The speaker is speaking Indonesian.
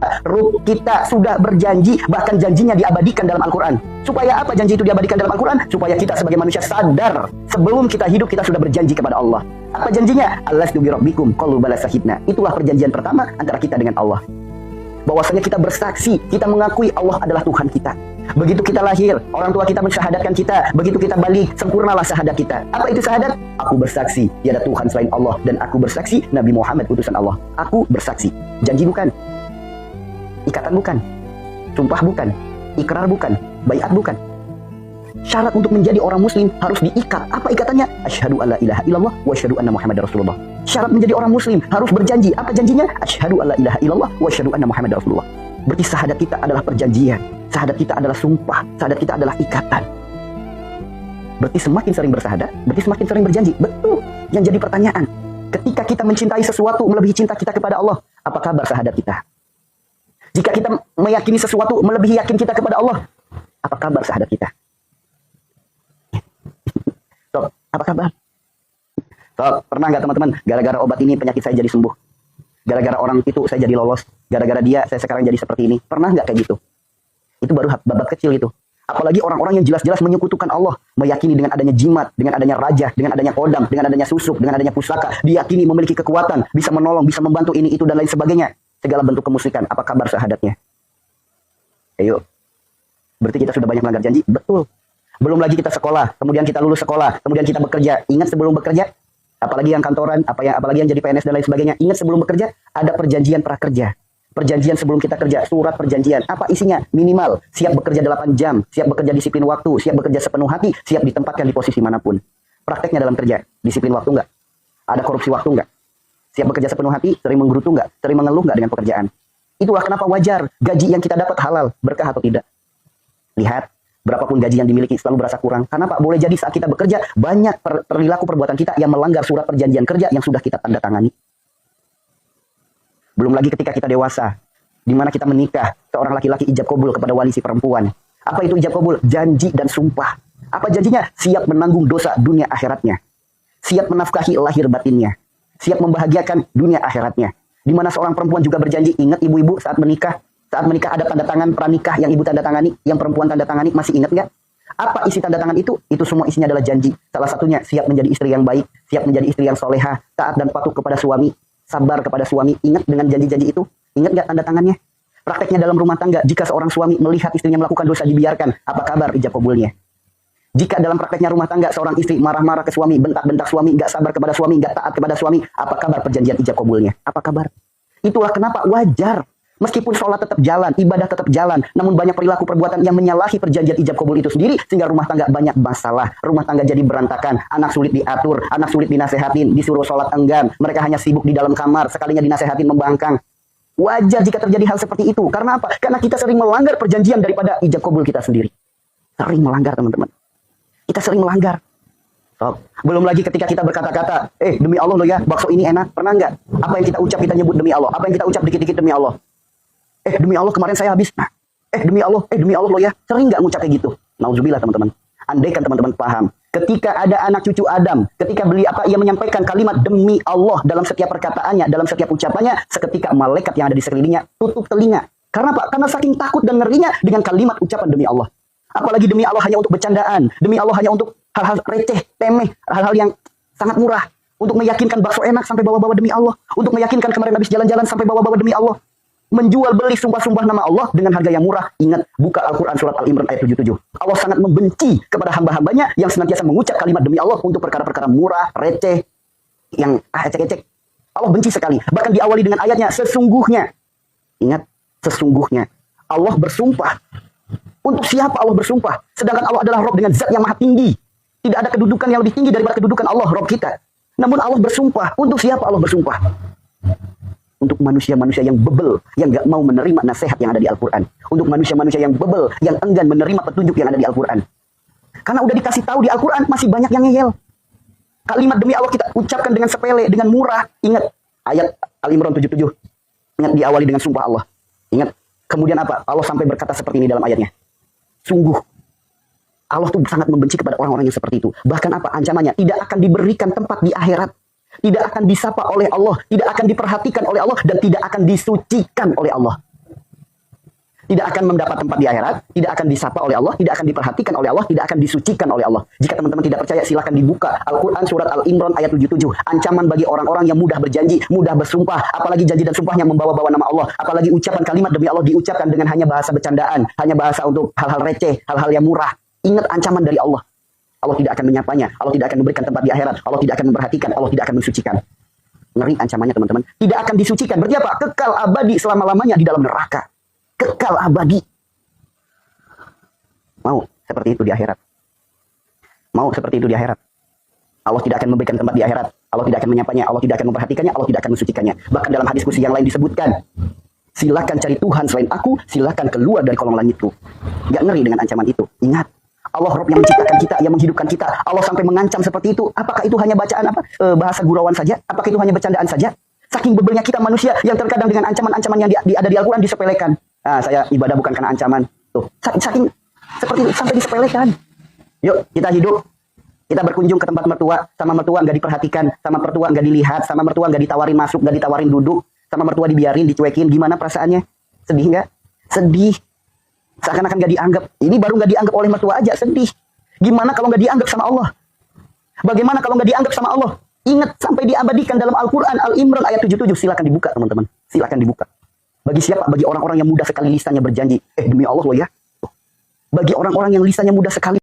kita, ruh kita sudah berjanji, bahkan janjinya diabadikan dalam Al-Quran. Supaya apa janji itu diabadikan dalam Al-Quran? Supaya kita sebagai manusia sadar, sebelum kita hidup kita sudah berjanji kepada Allah. Apa janjinya? Alastu bi rabbikum qalu bala syahidna. Itulah perjanjian pertama antara kita dengan Allah. Bahwasanya kita bersaksi, kita mengakui Allah adalah Tuhan kita. Begitu kita lahir, orang tua kita mensyahadatkan kita. Begitu kita balik, sempurnalah syahadat kita. Apa itu syahadat? Aku bersaksi tiada Tuhan selain Allah, dan aku bersaksi Nabi Muhammad utusan Allah. Aku bersaksi. Janji bukan, ikatan bukan, sumpah bukan, ikrar bukan, baiat bukan. Syarat untuk menjadi orang muslim harus diikat. Apa ikatannya? Asyhadu alla ilaha illallah wa asyhadu anna Muhammadar Rasulullah. Syarat menjadi orang muslim harus berjanji. Apa janjinya? Asyhadu alla ilaha illallah wa asyhadu anna Muhammadar Rasulullah. Berarti syahadat kita adalah perjanjian. Syahadat kita adalah sumpah. Syahadat kita adalah ikatan. Berarti semakin sering bersahadat, berarti semakin sering berjanji. Betul. Yang jadi pertanyaan, ketika kita mencintai sesuatu melebihi cinta kita kepada Allah, apa kabar syahadat kita? Jika kita meyakini sesuatu melebihi yakin kita kepada Allah, apa kabar syahadat kita? Sob, apa kabar? Sob, pernah nggak teman-teman, gara-gara obat ini penyakit saya jadi sembuh? Gara-gara orang itu saya jadi lolos? Gara-gara dia saya sekarang jadi seperti ini? Pernah nggak kayak gitu? Itu baru babak kecil itu. Apalagi orang-orang yang jelas-jelas menyekutukan Allah, meyakini dengan adanya jimat, dengan adanya raja, dengan adanya kodam, dengan adanya susuk, dengan adanya pusaka, diyakini memiliki kekuatan, bisa menolong, bisa membantu ini, itu, dan lain sebagainya. Segala bentuk kemusyrikan, apa kabar syahadatnya? Ayo. Berarti kita sudah banyak melanggar janji? Betul. Belum lagi kita sekolah, kemudian kita lulus sekolah, kemudian kita bekerja. Ingat sebelum bekerja, apalagi yang kantoran, apalagi yang jadi PNS dan lain sebagainya, ingat sebelum bekerja, ada perjanjian prakerja. Perjanjian sebelum kita kerja, surat perjanjian. Apa isinya? Minimal, siap bekerja 8 jam, siap bekerja disiplin waktu, siap bekerja sepenuh hati, siap ditempatkan di posisi manapun. Prakteknya dalam kerja, disiplin waktu enggak? Ada korupsi waktu enggak? Siap bekerja sepenuh hati, sering menggerutu enggak? Sering mengeluh enggak dengan pekerjaan? Itulah kenapa wajar gaji yang kita dapat halal, berkah atau tidak. Lihat, berapapun gaji yang dimiliki selalu berasa kurang. Karena Pak, boleh jadi saat kita bekerja, banyak perilaku perbuatan kita yang melanggar surat perjanjian kerja yang sudah kita tanda tangani. Belum lagi ketika kita dewasa, di mana kita menikah, seorang laki-laki ijab kabul kepada wali si perempuan. Apa itu ijab kabul? Janji dan sumpah. Apa janjinya? Siap menanggung dosa dunia akhiratnya. Siap menafkahi lahir batinnya. Siap membahagiakan dunia akhiratnya. Di mana seorang perempuan juga berjanji, ingat ibu-ibu saat menikah ada tanda tangan pranikah yang ibu tanda tangani, yang perempuan tanda tangani, masih ingat nggak? Apa isi tanda tangan itu? Itu semua isinya adalah janji. Salah satunya siap menjadi istri yang baik, siap menjadi istri yang soleha, taat dan patuh kepada suami, sabar kepada suami. Ingat dengan janji-janji itu? Ingat nggak tanda tangannya? Prakteknya dalam rumah tangga, jika seorang suami melihat istrinya melakukan dosa dibiarkan, apa kabar ijab kabulnya? Jika dalam prakteknya rumah tangga, seorang istri marah-marah ke suami, bentak-bentak suami, nggak sabar kepada suami, nggak taat kepada suami, apa kabar perjanjian ijab kabulnya? Apa kabar? Itulah kenapa wajar. Meskipun sholat tetap jalan, ibadah tetap jalan, namun banyak perilaku perbuatan yang menyalahi perjanjian ijab kabul itu sendiri, sehingga rumah tangga banyak masalah. Rumah tangga jadi berantakan, anak sulit diatur, anak sulit dinasehatin, disuruh sholat enggan, mereka hanya sibuk di dalam kamar, sekalinya dinasehatin membangkang. Wajar jika terjadi hal seperti itu. Karena apa? Karena kita sering melanggar perjanjian daripada ijab kabul kita sendiri. Sering melanggar, teman-teman. Kita sering melanggar. Belum lagi ketika kita berkata-kata, demi Allah loh ya, bakso ini enak. Pernah nggak? Apa yang kita ucap kita nyebut demi Allah? Apa yang kita ucap dikit-dikit demi Allah? Demi Allah kemarin saya habis. Nah, demi Allah loh ya. Sering nggak ngucap kayak gitu? Nauzubillah teman-teman. Andaikan teman-teman paham, ketika ada anak cucu Adam, ketika ia menyampaikan kalimat demi Allah dalam setiap perkataannya, dalam setiap ucapannya, seketika malaikat yang ada di sekelilingnya tutup telinga. Karena apa? Karena saking takut dan ngerinya dengan kalimat ucapan demi Allah. Apalagi demi Allah hanya untuk bercandaan, demi Allah hanya untuk hal-hal receh, temeh, hal-hal yang sangat murah. Untuk meyakinkan bakso enak sampai bawa-bawa demi Allah. Untuk meyakinkan kemarin habis jalan-jalan sampai bawa-bawa demi Allah. Menjual beli sumpah-sumpah nama Allah dengan harga yang murah. Ingat, buka Al-Quran surat Al-Imran ayat 77. Allah sangat membenci kepada hamba-hambanya yang senantiasa mengucap kalimat demi Allah untuk perkara-perkara murah, receh, yang ecek-ecek. Allah benci sekali. Bahkan diawali dengan ayatnya, sesungguhnya. Ingat, sesungguhnya. Allah bersumpah. Untuk siapa Allah bersumpah? Sedangkan Allah adalah Rabb dengan zat yang maha tinggi. Tidak ada kedudukan yang lebih tinggi daripada kedudukan Allah, Rabb kita. Namun Allah bersumpah. Untuk siapa Allah bersumpah? Untuk manusia-manusia yang bebel, yang gak mau menerima nasihat yang ada di Al-Quran. Untuk manusia-manusia yang bebel, yang enggan menerima petunjuk yang ada di Al-Quran. Karena udah dikasih tahu di Al-Quran, masih banyak yang ngeyel. Kalimat demi Allah kita ucapkan dengan sepele, dengan murah. Ingat, ayat Al-Imran 77. Ingat, diawali dengan sumpah Allah. Ingat, kemudian apa? Allah sampai berkata seperti ini dalam ayatnya. Sungguh, Allah tuh sangat membenci kepada orang-orang yang seperti itu. Bahkan apa ancamannya? Tidak akan diberikan tempat di akhirat. Tidak akan disapa oleh Allah, tidak akan diperhatikan oleh Allah, dan tidak akan disucikan oleh Allah. tidak akan mendapat tempat di akhirat, tidak akan disapa oleh Allah, tidak akan diperhatikan oleh Allah, tidak akan disucikan oleh Allah. Jika teman-teman tidak percaya, silakan dibuka Al-Quran surat Al-Imran ayat 77. Ancaman bagi orang-orang yang mudah berjanji, mudah bersumpah, apalagi janji dan sumpahnya membawa-bawa nama Allah, apalagi ucapan kalimat demi Allah diucapkan dengan hanya bahasa bercandaan, hanya bahasa untuk hal-hal receh, hal-hal yang murah. Ingat ancaman dari Allah. Allah tidak akan menyapanya, Allah tidak akan memberikan tempat di akhirat, Allah tidak akan memperhatikan, Allah tidak akan mensucikan. Ngeri ancamannya teman-teman. Tidak akan disucikan. Berarti apa? Kekal abadi selama-lamanya di dalam neraka. Kekal abadi. Mau seperti itu di akhirat? Mau seperti itu di akhirat? Allah tidak akan memberikan tempat di akhirat. Allah tidak akan menyapanya. Allah tidak akan memperhatikannya. Allah tidak akan mensucikannya. Bahkan dalam hadis qudsi yang lain disebutkan, silakan cari Tuhan selain aku. Silakan keluar dari kolong langitku. Gak ngeri dengan ancaman itu? Ingat, Allah Rabb yang menciptakan kita, yang menghidupkan kita. Allah sampai mengancam seperti itu. Apakah itu hanya bacaan bahasa gurauan saja? Apakah itu hanya bercandaan saja? Saking bebelnya kita manusia yang terkadang dengan ancaman-ancaman yang ada di Al-Quran disepelekan. Saya ibadah bukan karena ancaman. Tuh, saking seperti itu sampai disepelekan. Yuk, kita hidup. Kita berkunjung ke tempat mertua, sama mertua nggak diperhatikan, sama mertua nggak dilihat, sama mertua nggak ditawarin masuk, nggak ditawarin duduk, sama mertua dibiarin, dicuekin. Gimana perasaannya? Sedih nggak? Sedih. Seakan-akan nggak dianggap. Ini baru nggak dianggap oleh mertua aja, sedih. Gimana kalau nggak dianggap sama Allah? Bagaimana kalau nggak dianggap sama Allah? Ingat, sampai diabadikan dalam Al-Quran Al-Imran ayat 77. Silakan dibuka teman-teman. Silakan dibuka. Bagi siapa? Bagi orang-orang yang mudah sekali lisannya berjanji. Demi Allah loh ya. Bagi orang-orang yang lisannya mudah sekali